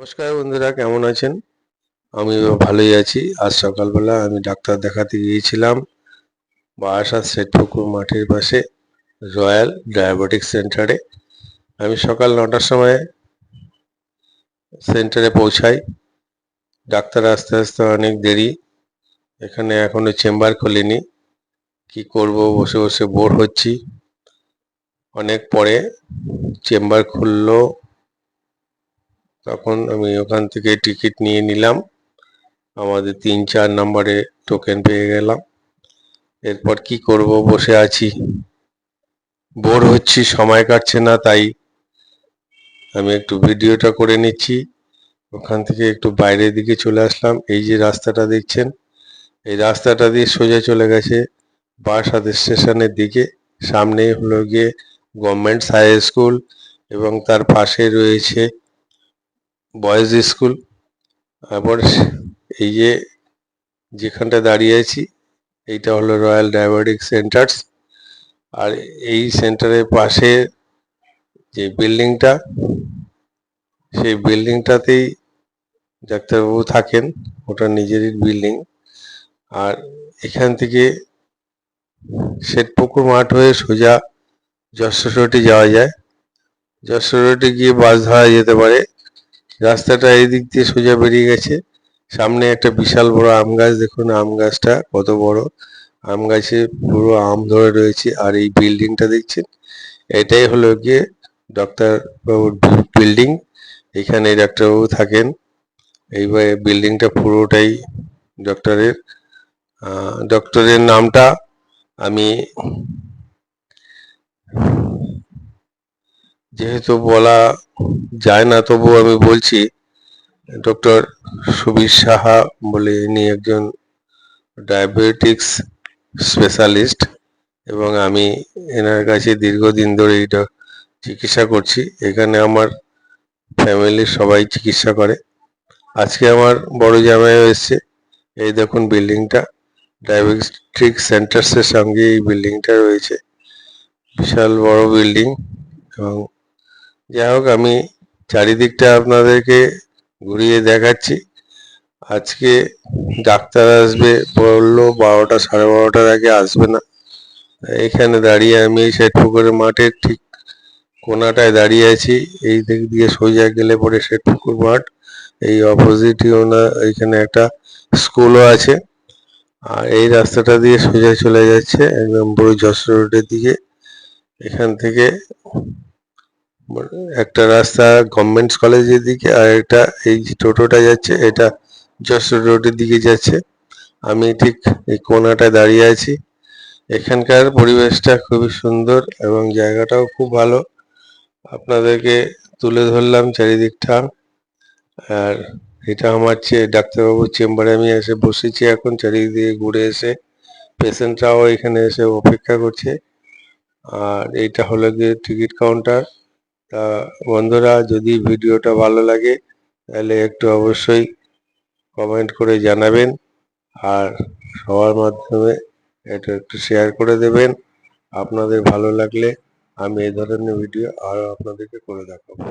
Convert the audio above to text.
নমস্কার বন্ধুরা, কেমন আছেন? আমিও ভালোই আছি। আজ সকালবেলা আমি ডাক্তার দেখাতে গিয়েছিলাম বারাসাত শেঠপুকুর মাঠের পাশে রয়্যাল ডায়াবেটিক সেন্টারে। আমি সকাল 9টার সময় সেন্টারে পৌঁছাই। ডাক্তার আসতে আসতে অনেক দেরি। এখানে এখনো চেম্বার খোলেনি। কি করব, বসে বসে বোর হচ্ছি। অনেক পরে চেম্বার খুললো, তখন আমি ওখান থেকে টিকিট নিয়ে নিলাম। আমাদের 3-4 নম্বরে টোকেন পেয়ে গেলাম। এরপর কি করব, বসে আছি, বোর হচ্ছি, সময় কাটছে না, তাই আমি একটু ভিডিওটা করে নিচ্ছি। ওখান থেকে একটু বাইরের দিকে চলে আসলাম। এই যে রাস্তাটা দেখছেন, এই রাস্তাটা দিয়ে সোজা চলে গেছে বারাসাত স্টেশনের দিকে। সামনেই হলো গিয়ে গভর্নমেন্টস হাই স্কুল এবং তার পাশে রয়েছে বয়েজ স্কুল। আবার এই যে যেখানটা দাঁড়িয়ে আছি, এইটা হলো রয়্যাল ডায়াবেটিক সেন্টার্স। আর এই সেন্টারের পাশে যে বিল্ডিংটা, সেই বিল্ডিংটাতেই ডাক্তারবাবু থাকেন। ওটা নিজেরই বিল্ডিং। আর এখান থেকে শেঠপুকুর মাঠ হয়ে সোজা যশোর রোডে যাওয়া যায়। যশোর রোডে গিয়ে বাস ধরা যেতে পারে। রাস্তাটা এই দিক দিয়ে সোজা বেরিয়ে গেছে। সামনে একটা বিশাল বড় আম গাছ, দেখুন আম গাছটা কত বড়। আম গাছে পুরো আম ধরে রয়েছে। আর এই বিল্ডিংটা দেখছেন, এটাই হলো গিয়ে ডাক্তারবাবুর বিল্ডিং। এখানে ডাক্তারবাবু থাকেন। এইবার বিল্ডিংটা পুরোটাই ডক্টরের। ডক্টরের নামটা আমি যেহেতু বলা যায় না, তবু আমি বলছি, ডক্টর সুবীর সাহা বলে ইনি একজন ডায়াবেটিক্স স্পেশালিস্ট এবং আমি এনার কাছে দীর্ঘদিন ধরে এটা চিকিৎসা করছি। এখানে আমার ফ্যামিলির সবাই চিকিৎসা করে। আজকে আমার বড় জামাইও এসছে। এই দেখুন বিল্ডিংটা, ডায়াবেটিক সেন্টার্সের সঙ্গে এই বিল্ডিংটা রয়েছে। বিশাল বড় বিল্ডিং। এবং যাই হোক, আমি চারিদিকটা আপনাদেরকে ঘুরিয়ে দেখাচ্ছি। আজকে ডাক্তার আসবে বললো 12টা, 12:30টার আগে আসবে না। এখানে দাঁড়িয়ে আমি এই শেঠপুকুরের মাঠের ঠিক কোনাটায় দাঁড়িয়ে আছি। এই দিক দিয়ে সোজা গেলে পরে শেঠপুকুর মাঠ। এই অপোজিটই এখানে একটা স্কুলও আছে। আর এই রাস্তাটা দিয়ে সোজা চলে যাচ্ছে একদম পুরো যশোর রোডের দিকে। এখান থেকে একটা রাস্তা গভর্নমেন্টস কলেজের দিকে, আর একটা এই যে টোটোটা যাচ্ছে, এটা যশোর রোডের দিকে যাচ্ছে। আমি ঠিক এই কোনাটায় দাঁড়িয়ে আছি। এখানকার পরিবেশটা খুবই সুন্দর এবং জায়গাটাও খুব ভালো। আপনাদেরকে তুলে ধরলাম চারিদিকটা। আর এটা আমার ডাক্তারবাবুর চেম্বারে আমি এসে বসেছি এখন। চারিদিকে ঘুরে এসে পেশেন্টরাও এখানে এসে অপেক্ষা করছে। আর এইটা হলো গিয়ে টিকিট কাউন্টার। তা বন্ধুরা, যদি ভিডিওটা ভালো লাগে তাহলে একটু অবশ্যই কমেন্ট করে জানাবেন। আর সবার মাধ্যমে এটা একটু শেয়ার করে দেবেন। আপনাদের ভালো লাগলে আমি এই ধরনের ভিডিও আরও আপনাদেরকে করে দেখাবো।